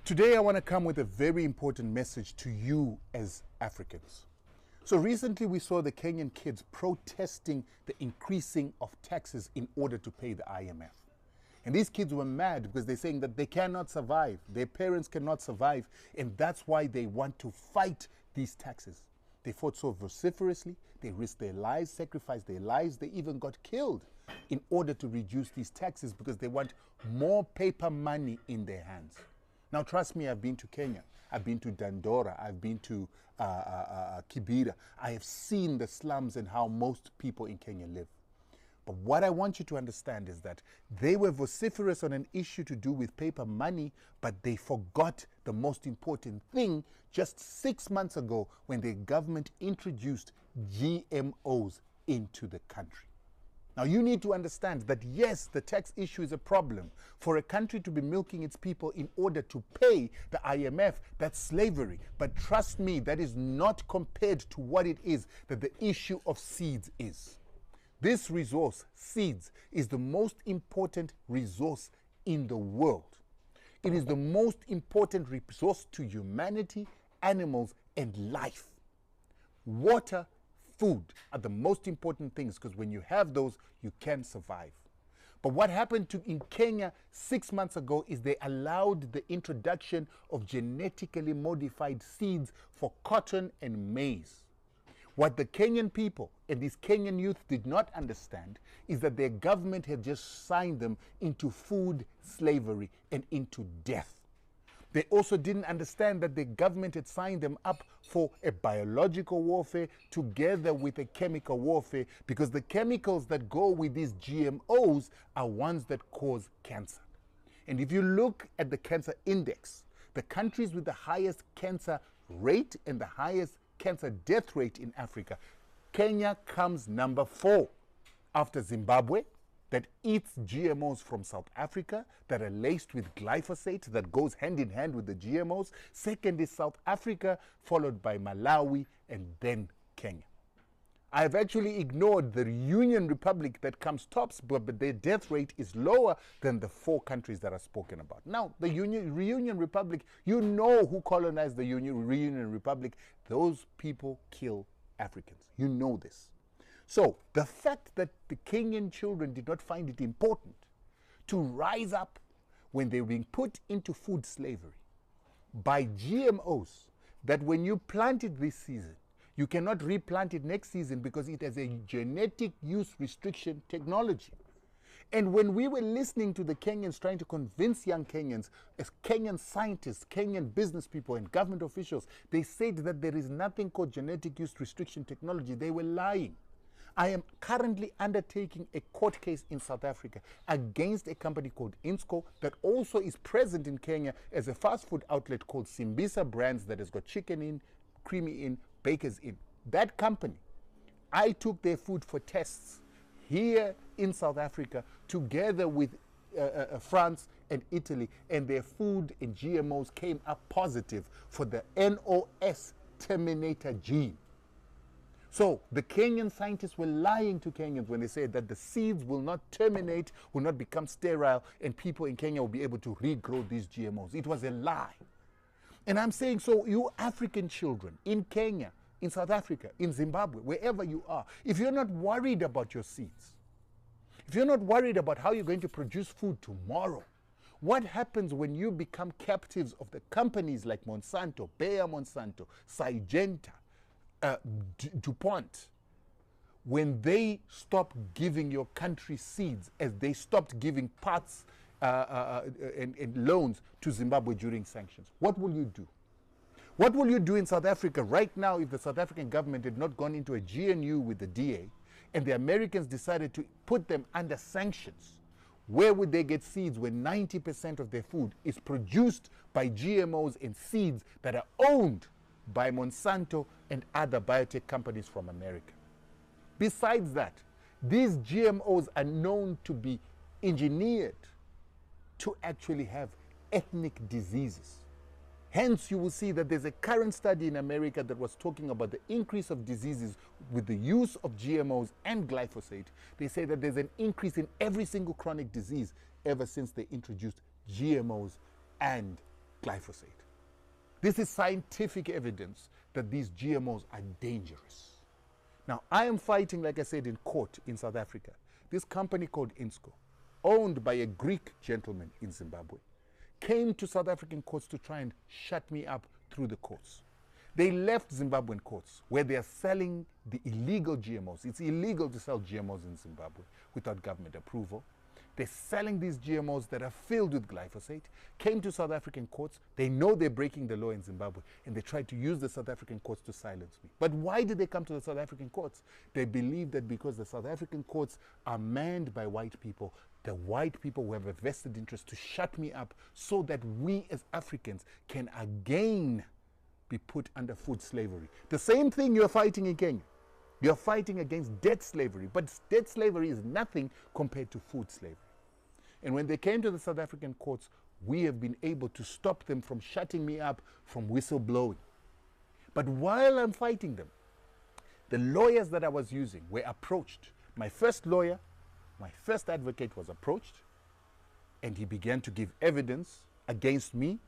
Today I want to come with a very important message to you as Africans. So recently we saw the Kenyan kids protesting the increasing of taxes in order to pay the IMF. And these kids were mad because they're saying that they cannot survive, their parents cannot survive, and that's why they want to fight these taxes. They fought so vociferously, they risked their lives, sacrificed their lives, they even got killed in order to reduce these taxes because they want more paper money in their hands. Now, trust me, I've been to Kenya. I've been to Dandora. I've been to Kibera. I have seen the slums and how most people in Kenya live. But what I want you to understand is that they were vociferous on an issue to do with paper money, but they forgot the most important thing just 6 months ago when the government introduced GMOs into the country. Now, you need to understand that, yes, the tax issue is a problem. For a country to be milking its people in order to pay the IMF, that's slavery. But trust me, that is not compared to what it is that the issue of seeds is. This resource, seeds, is the most important resource in the world. It is the most important resource to humanity, animals, and life. Water, food are the most important things because when you have those, you can survive. But what happened in Kenya 6 months ago is they allowed the introduction of genetically modified seeds for cotton and maize. What the Kenyan people and these Kenyan youth did not understand is that their government had just signed them into food slavery and into death. They also didn't understand that the government had signed them up for a biological warfare together with a chemical warfare, because the chemicals that go with these GMOs are ones that cause cancer. And if you look at the cancer index, the countries with the highest cancer rate and the highest cancer death rate in Africa, Kenya comes number 4 after Zimbabwe, that eats GMOs from South Africa that are laced with glyphosate that goes hand in hand with the GMOs. Second is South Africa, followed by Malawi, and then Kenya. I've actually ignored the Union Republic that comes tops, but their death rate is lower than the 4 countries that are spoken about. Now, the Reunion Republic, you know who colonized the Reunion Republic. Those people kill Africans. You know this. So the fact that the Kenyan children did not find it important to rise up when they were being put into food slavery by GMOs, that when you plant it this season, you cannot replant it next season because it has a genetic use restriction technology. And when we were listening to the Kenyans trying to convince young Kenyans, as Kenyan scientists, Kenyan business people and government officials, they said that there is nothing called genetic use restriction technology. They were lying. I am currently undertaking a court case in South Africa against a company called Insco that also is present in Kenya as a fast food outlet called Simbisa Brands that has got chicken in, creamy in, bakers in. That company, I took their food for tests here in South Africa together with France and Italy, and their food and GMOs came up positive for the NOS terminator gene. So the Kenyan scientists were lying to Kenyans when they said that the seeds will not terminate, will not become sterile, and people in Kenya will be able to regrow these GMOs. It was a lie. And I'm saying, so you African children in Kenya, in South Africa, in Zimbabwe, wherever you are, if you're not worried about your seeds, if you're not worried about how you're going to produce food tomorrow, what happens when you become captives of the companies like Monsanto, Bayer Monsanto, Syngenta, DuPont, when they stop giving your country seeds, as they stopped giving parts and loans to Zimbabwe during sanctions? What will you do? What will you do in South Africa right now if the South African government had not gone into a GNU with the DA and the Americans decided to put them under sanctions? Where would they get seeds when 90% of their food is produced by GMOs and seeds that are owned by Monsanto and other biotech companies from America? Besides that, these GMOs are known to be engineered to actually have ethnic diseases. Hence, you will see that there's a current study in America that was talking about the increase of diseases with the use of GMOs and glyphosate. They say that there's an increase in every single chronic disease ever since they introduced GMOs and glyphosate. This is scientific evidence that these GMOs are dangerous. Now, I am fighting, like I said, in court in South Africa. This company called Insco, owned by a Greek gentleman in Zimbabwe, came to South African courts to try and shut me up through the courts. They left Zimbabwean courts where they are selling the illegal GMOs. It's illegal to sell GMOs in Zimbabwe without government approval. They're selling these GMOs that are filled with glyphosate, came to South African courts. They know they're breaking the law in Zimbabwe, and they tried to use the South African courts to silence me. But why did they come to the South African courts? They believe that because the South African courts are manned by white people, the white people will have a vested interest to shut me up so that we as Africans can again be put under food slavery. The same thing you're fighting in Kenya. You're fighting against debt slavery, but debt slavery is nothing compared to food slavery. And when they came to the South African courts, we have been able to stop them from shutting me up, from whistleblowing. But while I'm fighting them, the lawyers that I was using were approached. My first lawyer, my first advocate was approached, and he began to give evidence against me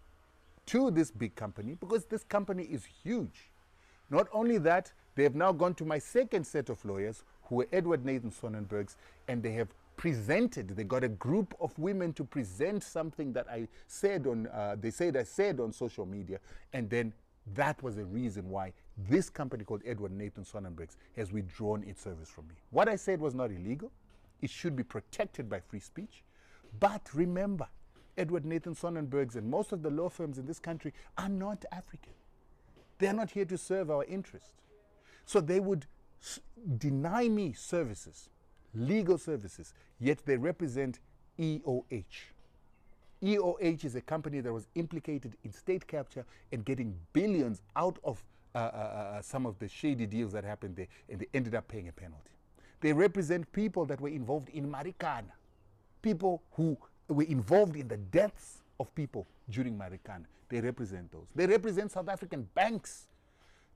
to this big company, because this company is huge. Not only that, they have now gone to my second set of lawyers, who were Edward Nathan Sonnenbergs, and they have presented, they got a group of women to present something that I said on, they said I said on social media, and then that was the reason why this company called Edward Nathan Sonnenbergs has withdrawn its service from me. What I said was not illegal. It should be protected by free speech. But remember, Edward Nathan Sonnenbergs and most of the law firms in this country are not African. They are not here to serve our interests. So they would deny me services, legal services, yet they represent EOH. EOH is a company that was implicated in state capture and getting billions out of some of the shady deals that happened there, and they ended up paying a penalty. They represent people that were involved in Marikana, people who were involved in the deaths of people during Marikana. They represent those. They represent South African banks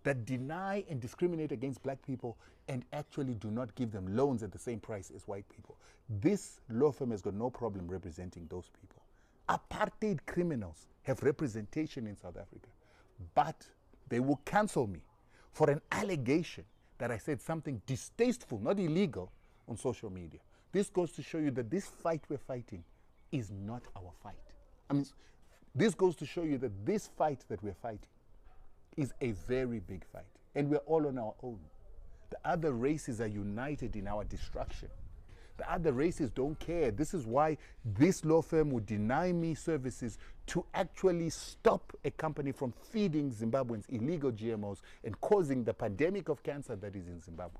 that deny and discriminate against black people and actually do not give them loans at the same price as white people. This law firm has got no problem representing those people. Apartheid criminals have representation in South Africa, but they will cancel me for an allegation that I said something distasteful, not illegal, on social media. This goes to show you that this fight we're fighting is not our fight. I mean, this goes to show you that this fight that we're fighting is a very big fight, and we're all on our own. The other races are united in our destruction. The other races don't care. This is why this law firm would deny me services to actually stop a company from feeding Zimbabweans illegal GMOs and causing the pandemic of cancer that is in Zimbabwe.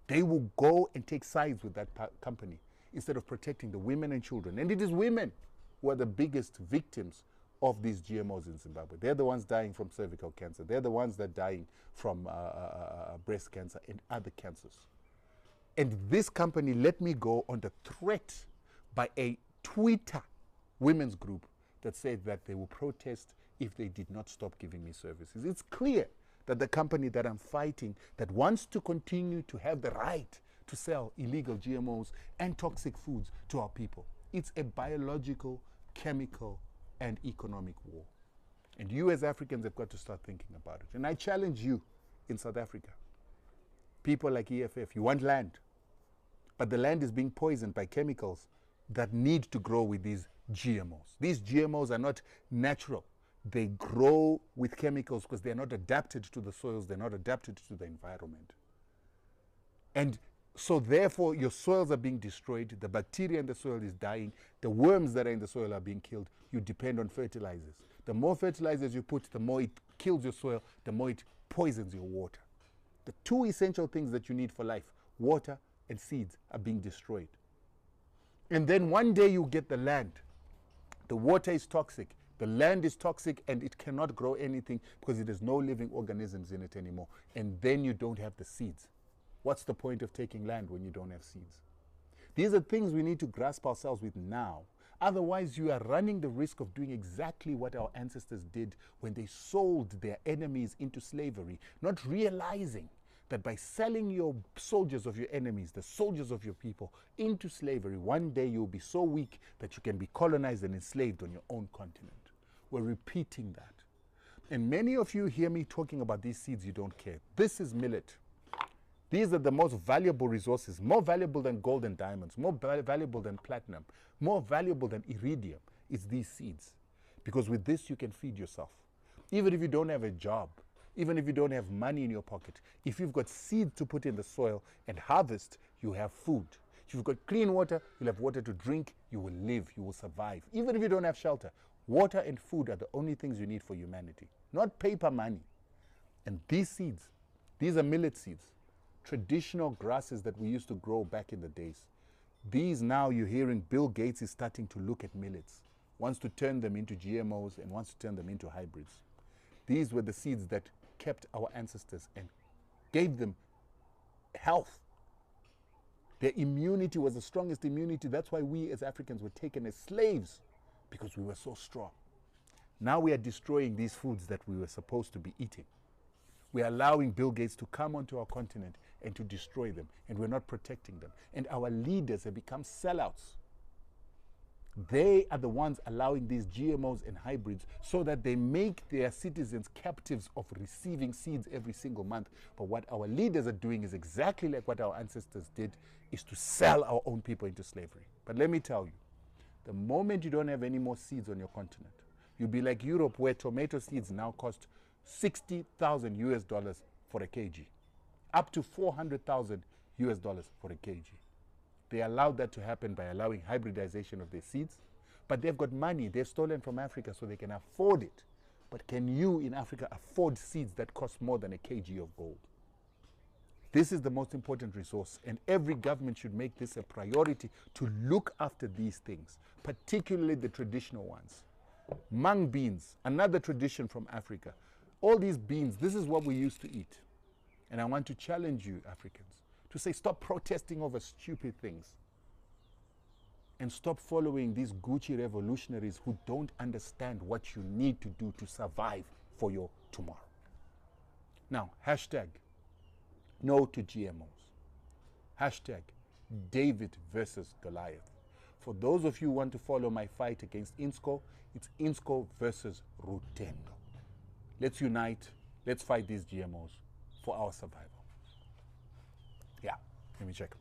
They will go and take sides with that company instead of protecting the women and children. And it is women who are the biggest victims of these GMOs in Zimbabwe. They're the ones dying from cervical cancer. They're the ones that are dying from breast cancer and other cancers. And this company let me go under threat by a Twitter women's group that said that they will protest if they did not stop giving me services. It's clear that the company that I'm fighting, that wants to continue to have the right to sell illegal GMOs and toxic foods to our people, it's a biological, chemical, and economic war. And you as Africans have got to start thinking about it. And I challenge you in South Africa, people like EFF, you want land, but the land is being poisoned by chemicals that need to grow with these GMOs. These GMOs are not natural. They grow with chemicals because they're not adapted to the soils, they're not adapted to the environment. And so therefore your soils are being destroyed, the bacteria in the soil is dying, the worms that are in the soil are being killed. You depend on fertilizers. The more fertilizers you put, the more it kills your soil, the more it poisons your water. The two essential things that you need for life, water and seeds, are being destroyed. And then one day you get the land. The water is toxic, the land is toxic, and it cannot grow anything because it has no living organisms in it anymore. And then you don't have the seeds. What's the point of taking land when you don't have seeds? These are things we need to grasp ourselves with now. Otherwise, you are running the risk of doing exactly what our ancestors did when they sold their enemies into slavery, not realizing that by selling your soldiers of your enemies, the soldiers of your people, into slavery, one day you'll be so weak that you can be colonized and enslaved on your own continent. We're repeating that. And many of you hear me talking about these seeds, you don't care. This is millet. These are the most valuable resources, more valuable than gold and diamonds, more valuable than platinum, more valuable than iridium. It's these seeds. Because with this, you can feed yourself. Even if you don't have a job, even if you don't have money in your pocket, if you've got seed to put in the soil and harvest, you have food. If you've got clean water, you'll have water to drink, you will live, you will survive. Even if you don't have shelter, water and food are the only things you need for humanity, not paper money. And these seeds, these are millet seeds, traditional grasses that we used to grow back in the days. These now you're hearing Bill Gates is starting to look at millets, wants to turn them into GMOs and wants to turn them into hybrids. These were the seeds that kept our ancestors and gave them health. Their immunity was the strongest immunity. That's why we as Africans were taken as slaves, because we were so strong. Now we are destroying these foods that we were supposed to be eating. We are allowing Bill Gates to come onto our continent and to destroy them, and we're not protecting them. And our leaders have become sellouts. They are the ones allowing these GMOs and hybrids so that they make their citizens captives of receiving seeds every single month. But what our leaders are doing is exactly like what our ancestors did, is to sell our own people into slavery. But let me tell you, the moment you don't have any more seeds on your continent, you'll be like Europe, where tomato seeds now cost 60,000 US dollars for a kg, up to 400,000 US dollars for a kg. They allowed that to happen by allowing hybridization of their seeds, but they've got money. They've stolen from Africa so they can afford it. But can you in Africa afford seeds that cost more than a kg of gold? This is the most important resource, and every government should make this a priority to look after these things, particularly the traditional ones. Mung beans, another tradition from Africa. All these beans, this is what we used to eat. And I want to challenge you, Africans, to say stop protesting over stupid things and stop following these Gucci revolutionaries who don't understand what you need to do to survive for your tomorrow. Now, hashtag no to GMOs. Hashtag David versus Goliath. For those of you who want to follow my fight against INSCO, it's INSCO versus Rutendo. Let's unite. Let's fight these GMOs for our survival. Yeah, let me check.